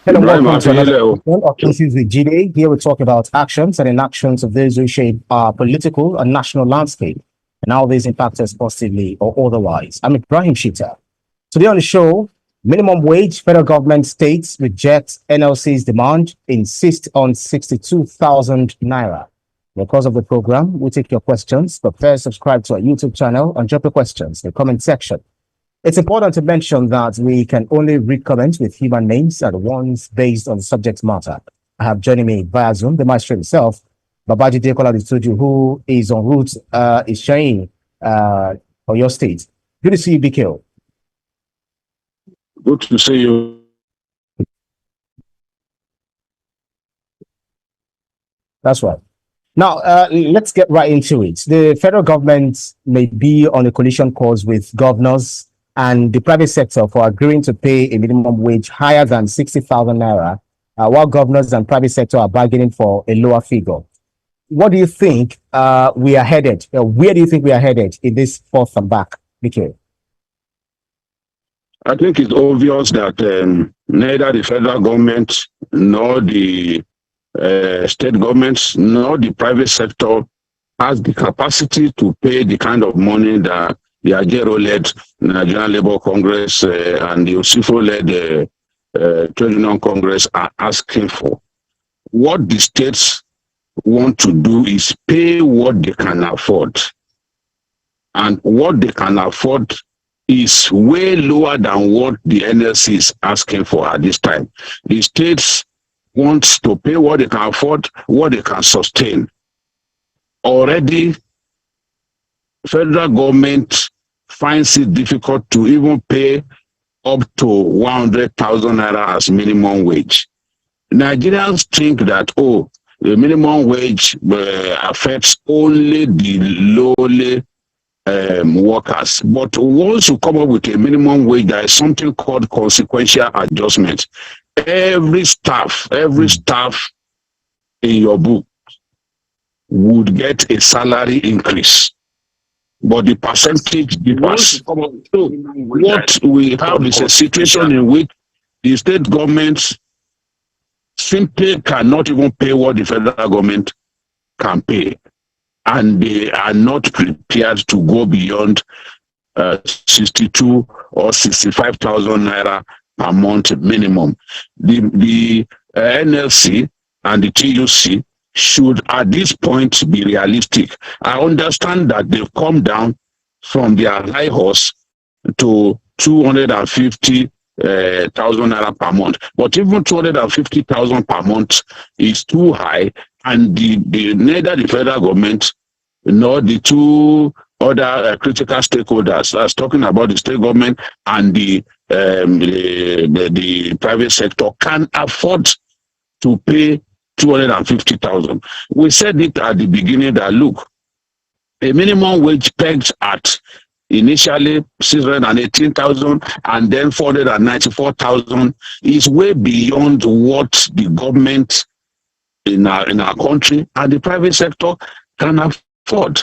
Hello and welcome to another episode of Issues with GDA. Here we talk about actions and inactions of those who shape our political and national landscape and how these impact us positively or otherwise. I'm Ibrahim Shita. Today on the show, minimum wage, federal government states reject NLC's demand, insist on 62,000 naira. Because of the program, we take your questions, but first subscribe to our YouTube channel and drop your questions in the comment section. It's important to mention that we can only read comments with human names and ones based on the subject matter. I have joining me via Zoom, the maestro himself, Babajide Kolade-Otitoju, who is en route, is sharing for your state. Good to see you, BKO. Good to see you. That's right. Now, let's get right into it. The federal government may be on a collision course with governors and the private sector for agreeing to pay a minimum wage higher than 60,000 naira, while governors and private sector are bargaining for a lower figure. What do you think we are headed? Where do you think we are headed in this forth and back, BK? I think it's obvious that neither the federal government nor the state governments nor the private sector has the capacity to pay the kind of money that the Ajero-led Nigerian Labour Congress and the Osifo-led Trade Union Congress are asking for. What the states want to do is pay what they can afford. And what they can afford is way lower than what the NLC is asking for at this time. The states want to pay what they can afford, what they can sustain. Already, federal government finds it difficult to even pay up to 100,000 naira as minimum wage. Nigerians think that, oh, the minimum wage affects only the lowly workers. But once you come up with a minimum wage, there is something called consequential adjustment. Every staff in your book would get a salary increase, but the percentage differs. So what we have is a situation in which the state governments simply cannot even pay what the federal government can pay, and they are not prepared to go beyond 62 or 65,000 naira per month minimum. The NLC and the TUC should at this point be realistic. I understand that they've come down from their high horse to 250,000 naira per month. But even 250,000 per month is too high, and neither the federal government nor the two other critical stakeholders, I was talking about the state government and the private sector, can afford to pay 250,000. We said it at the beginning that, look, a minimum wage pegged at initially 618,000 and then 494,000 is way beyond what the government in our country and the private sector can afford.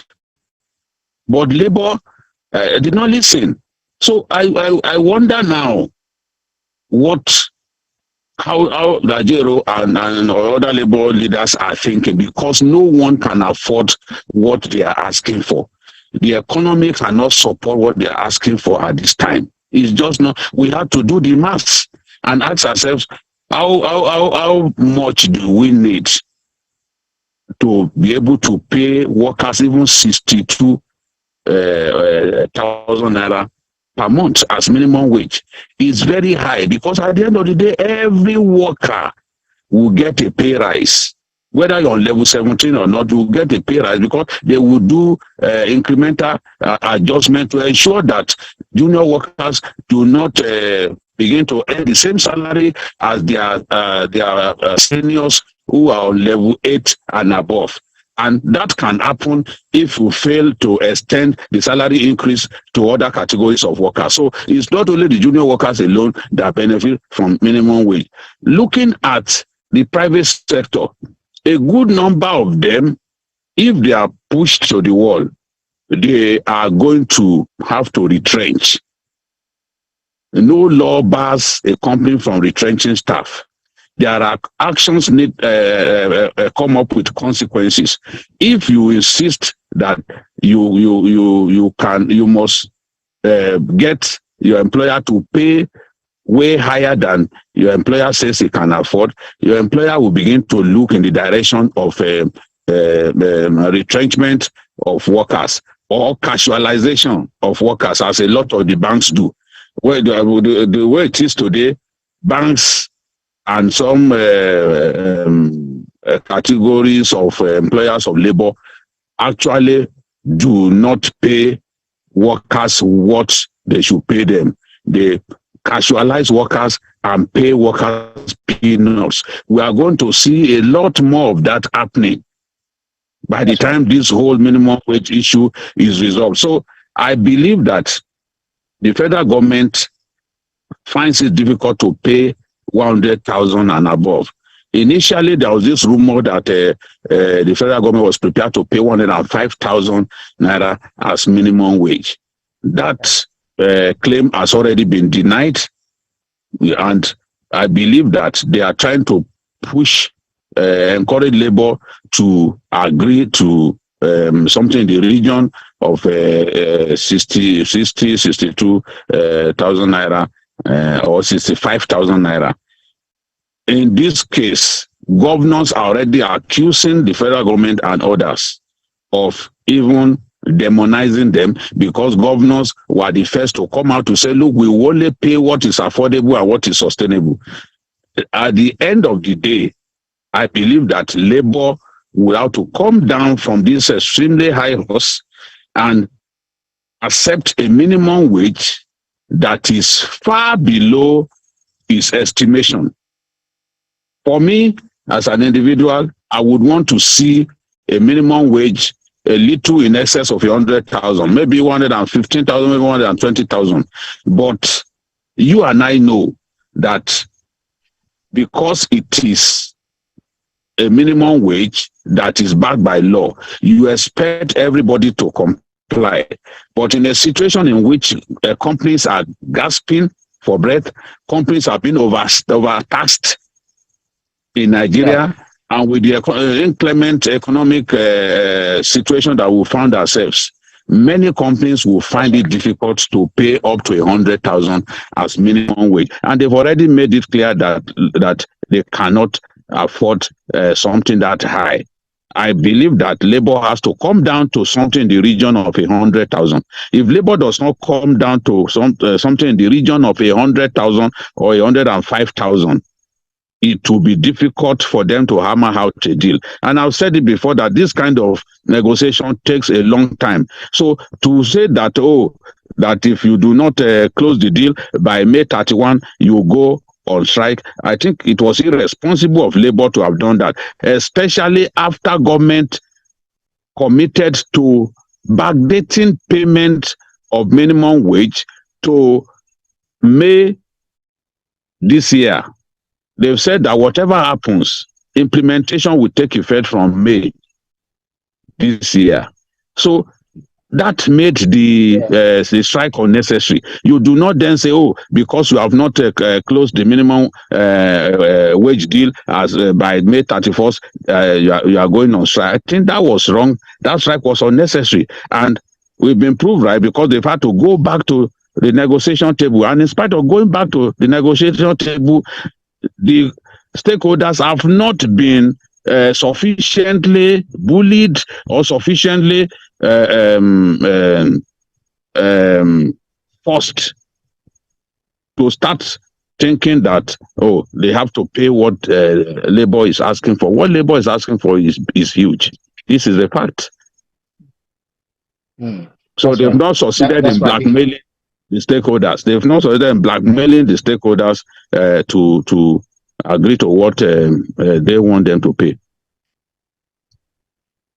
But Labour did not listen. So I wonder now how the Ajero and other labor leaders are thinking, because no one can afford what they are asking for. The economy cannot support what they are asking for at this time. It's just not. We have to do the maths and ask ourselves, how much do we need to be able to pay workers even 62,000 naira per month as minimum wage? Is very high, because at the end of the day, every worker will get a pay rise. Whether you're on level 17 or not, you will get a pay rise, because they will do incremental adjustment to ensure that junior workers do not begin to earn the same salary as their seniors who are on level 8 and above. And that can happen if you fail to extend the salary increase to other categories of workers. So it's not only the junior workers alone that benefit from minimum wage. Looking at the private sector, a good number of them, if they are pushed to the wall, they are going to have to retrench. No law bars a company from retrenching staff. there are actions need come up with consequences. If you insist that you must get your employer to pay way higher than your employer says he can afford, your employer will begin to look in the direction of retrenchment of workers or casualization of workers, as a lot of the banks do. Well, the way it is today, banks and some categories of employers of labor actually do not pay workers what they should pay them. They casualize workers and pay workers peanuts. We are going to see a lot more of that happening by the time this whole minimum wage issue is resolved. So I believe that the federal government finds it difficult to pay 100,000 and above. Initially, there was this rumor that the federal government was prepared to pay 105,000 naira as minimum wage. That claim has already been denied, and I believe that they are trying to push, encourage labor to agree to something in the region of 62,000 naira or 65,000 naira. In this case, governors are already accusing the federal government and others of even demonizing them, because governors were the first to come out to say, look, we will only pay what is affordable and what is sustainable. At the end of the day, I believe that labor will have to come down from this extremely high horse and accept a minimum wage that is far below its estimation. For me, as an individual, I would want to see a minimum wage a little in excess of 100,000, maybe 115,000, maybe 120,000. But you and I know that because it is a minimum wage that is backed by law, you expect everybody to comply. But in a situation in which companies are gasping for breath, companies have been overtaxed in Nigeria, and with the inclement economic situation that we found ourselves, many companies will find it difficult to pay up to 100,000 as minimum wage, and they've already made it clear that they cannot afford something that high. I believe that labor has to come down to something in the region of 100,000. If labor does not come down to something in the region of 100,000 or 105,000, it will be difficult for them to hammer out a deal. And I've said it before that this kind of negotiation takes a long time. So to say that, that if you do not close the deal by May 31, you go on strike, I think it was irresponsible of labor to have done that, especially after government committed to backdating payment of minimum wage to May this year. They've said that whatever happens, implementation will take effect from May this year. So that made the strike unnecessary. You do not then say, because you have not closed the minimum wage deal as by May 31st, you are going on strike. I think that was wrong. That strike was unnecessary. And we've been proved right, because they've had to go back to the negotiation table. And in spite of going back to the negotiation table, the stakeholders have not been sufficiently bullied or sufficiently forced to start thinking that, they have to pay what labor is asking for. What labor is asking for is huge. This is a fact. So they've not succeeded in blackmailing the stakeholders. They've not succeeded in blackmailing the stakeholders to agree to what they want them to pay.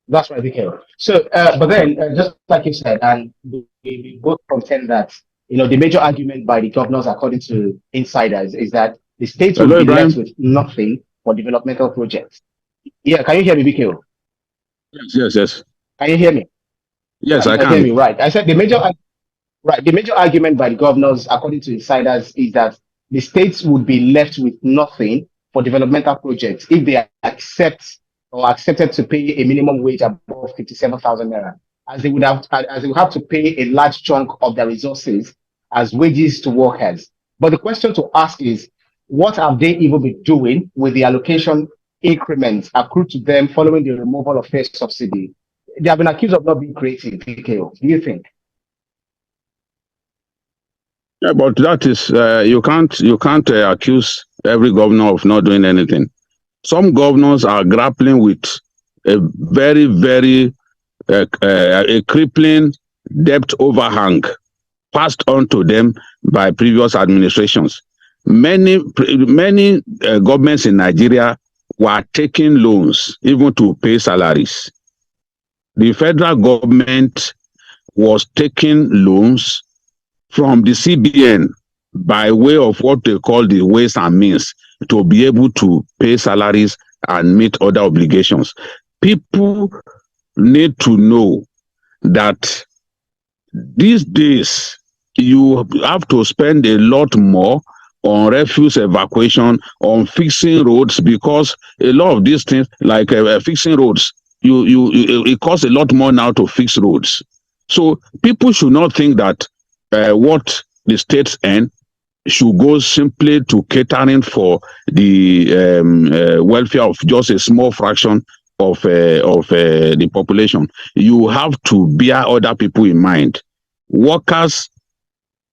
That's right, BK. So, but then, just like you said, and we both contend that, the major argument by the governors, according to insiders, is that the states will be left with nothing for developmental projects. Yeah, can you hear me, BK? Yes. Can you hear me? Yes, I can. Hear me, right. I said the major argument by the governors, according to insiders, is that the states would be left with nothing for developmental projects if they accept or accepted to pay a minimum wage above 57,000 naira, as they would have to pay a large chunk of their resources as wages to workers. But the question to ask is, what have they even been doing with the allocation increments accrued to them following the removal of first subsidy? They have been accused of not being creative. PKO, do you think? Yeah, but that is you can't accuse every governor of not doing anything. Some governors are grappling with a very a crippling debt overhang passed on to them by previous administrations. Many governments in Nigeria were taking loans even to pay salaries. The federal government was taking loans from the CBN by way of what they call the ways and means to be able to pay salaries and meet other obligations. People need to know that these days you have to spend a lot more on refuse evacuation, on fixing roads, because a lot of these things, like fixing roads, it costs a lot more now to fix roads. So people should not think that what the states earn should go simply to catering for the welfare of just a small fraction of the population. You have to bear other people in mind. Workers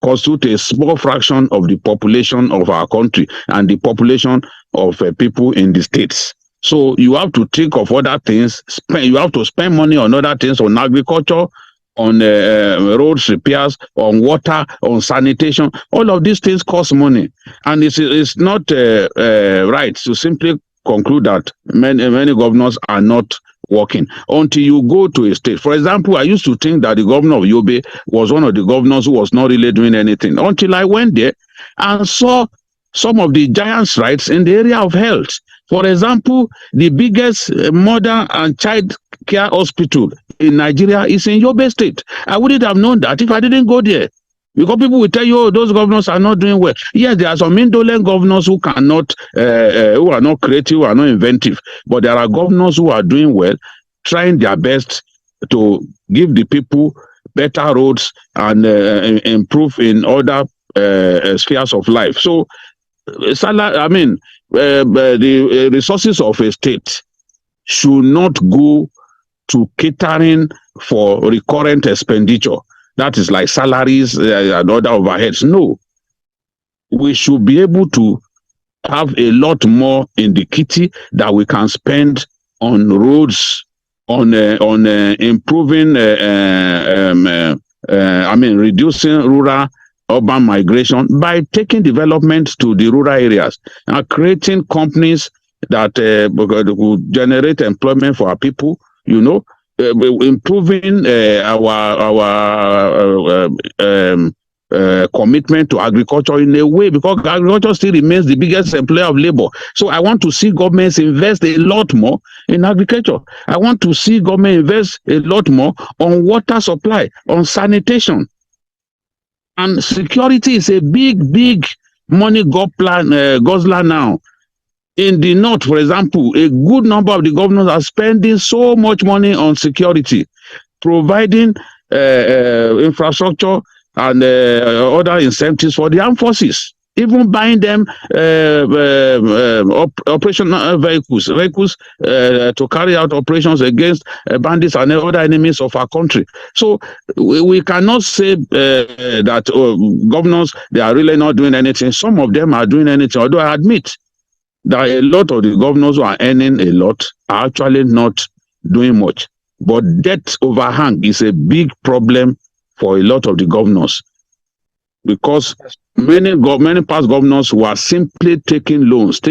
constitute a small fraction of the population of our country and the population of people in the states. So you have to think of other things. You have to spend money on other things, on agriculture, on roads repairs, on water, on sanitation. All of these things cost money, and it's not right to simply conclude that many governors are not working until you go to a state. For example, I used to think that the governor of Yobe was one of the governors who was not really doing anything until I went there and saw some of the giant strides in the area of health. For example, the biggest mother and child care hospital in Nigeria is in Yobe State. I wouldn't have known that if I didn't go there. Because people will tell you, oh, those governors are not doing well. Yes, there are some indolent governors who cannot, who are not creative, who are not inventive. But there are governors who are doing well, trying their best to give the people better roads and improve in other spheres of life. So, the resources of a state should not go to catering for recurrent expenditure. That is like salaries and other overheads. No, we should be able to have a lot more in the kitty that we can spend on roads, on improving, reducing rural urban migration by taking development to the rural areas and creating companies that will generate employment for our people, improving our commitment to agriculture in a way, because agriculture still remains the biggest employer of labor. So I want to see governments invest a lot more in agriculture. I want to see government invest a lot more on water supply, on sanitation. And security is a big money guzzler now. In the north, for example, a good number of the governors are spending so much money on security, providing infrastructure and other incentives for the armed forces, even buying them operational vehicles to carry out operations against bandits and other enemies of our country. So we cannot say that governors, they are really not doing anything. Some of them are doing anything, although I admit that a lot of the governors who are earning a lot are actually not doing much. But debt overhang is a big problem for a lot of the governors, because many past governors were simply taking loans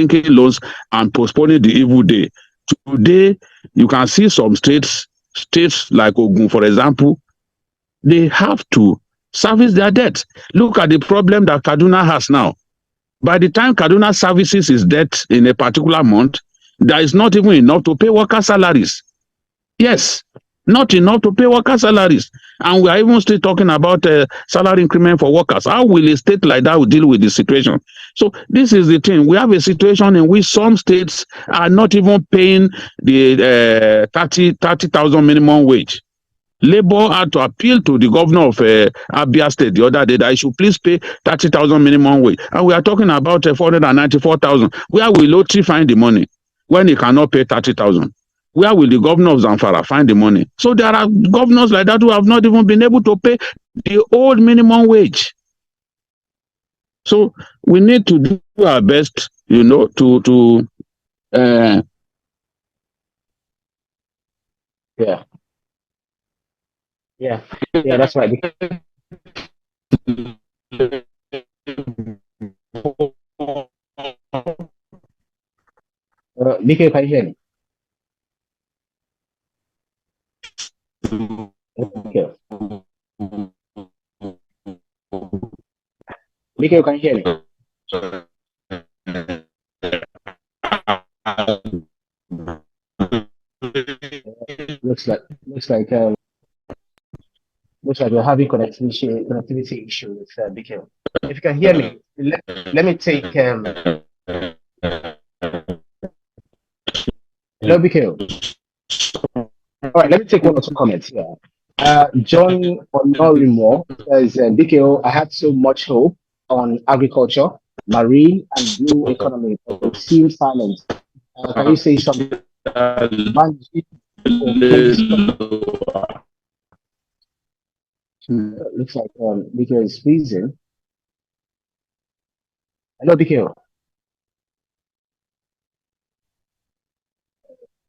and postponing the evil day. Today, you can see some states like Ogun, for example, they have to service their debt. Look at the problem that Kaduna has now. By the time Kaduna services its debt in a particular month, there is not even enough to pay worker salaries. Yes, not enough to pay worker salaries. And we are even still talking about salary increment for workers. How will a state like that deal with the situation? So this is the thing. We have a situation in which some states are not even paying the 30,000 minimum wage. Labour had to appeal to the governor of Abia State the other day that he should please pay 30,000 minimum wage. And we are talking about 494,000. Where will Lotri find the money when he cannot pay 30,000? Where will the governor of Zamfara find the money? So there are governors like that who have not even been able to pay the old minimum wage. So we need to do our best, you know, Yeah. Yeah. Yeah, that's right. Nikhil, can you hear me? Okay. Nikhil, can you hear me? Looks like we're having connectivity issue with Nikhil. If you can hear me, let me take hello, Nikhil. All right, let me take one or two comments here. John Onorimo says, Nikhil, I had so much hope on agriculture, marine, and blue economy, but they seem silent. Can you say something? Looks like Nikhil is freezing. Hello, Nikhil.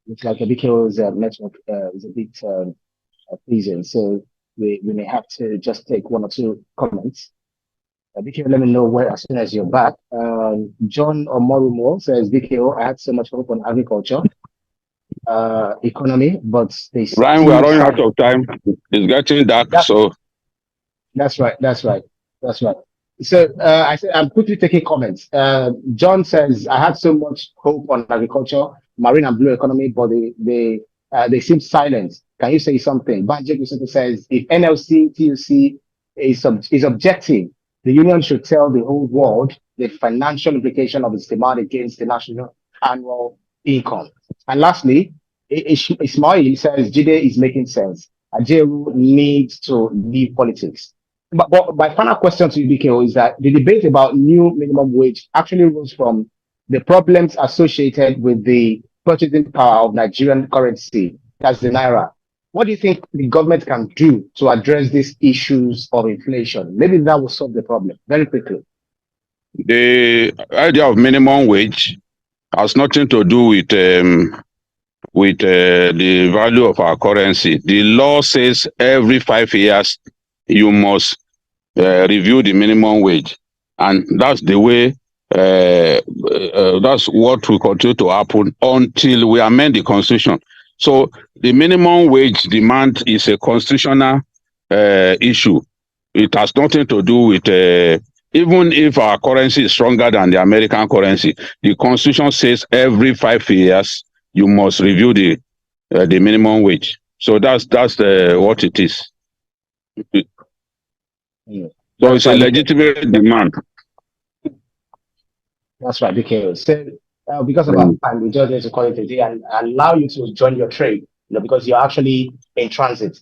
Looks like Nikhil's network is a bit freezing, so we may have to just take one or two comments. Nikhil, let me know where as soon as you're back. John Omorumo says, Nikhil, I had so much hope on agriculture, economy, but they Ryan, we are running out of time. It's getting dark, so that's right. So I said I'm quickly taking comments. John says I had so much hope on agriculture, marine and blue economy, but they seem silent. Can you say something? Babajide says if NLC TVC is objective, the union should tell the whole world the financial implication of its demand against the national annual income. And lastly, Ismail says Jide is making sense. Ajeru needs to leave politics. But my final question to you, BKO, is that the debate about new minimum wage actually rose from the problems associated with the purchasing power of Nigerian currency, that's the naira. What do you think the government can do to address these issues of inflation? Maybe that will solve the problem very quickly. The idea of minimum wage has nothing to do with the value of our currency. The law says every 5 years you must review the minimum wage, and that's the way. That's what will continue to happen until we amend the constitution. So the minimum wage demand is a constitutional issue. It has nothing to do with even if our currency is stronger than the American currency. The constitution says every 5 years you must review the minimum wage. So that's what it is. So it's a legitimate demand. That's right, because because of our time, we just need to call it a day and allow you to join your trade, because you're actually in transit.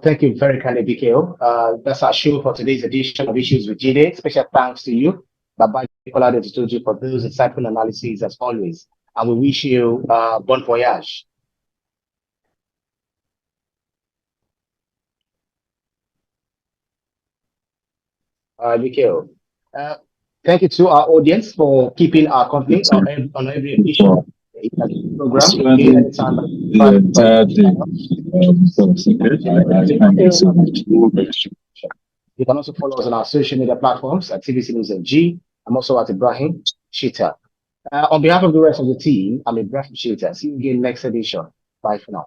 Thank you very kindly, BKO. That's our show for today's edition of Issues with Jide. Special thanks to you, Babajide Kolade-Otitoju, for those insightful analyses as always. And we wish you bon voyage. BKO. Thank you to our audience for keeping our company on every edition program. You can also follow us on our social media platforms at TVC News On. I'm also at Ibrahim Shita. On behalf of the rest of the team, I'm Ibrahim Shita. See you again next edition. Bye for now.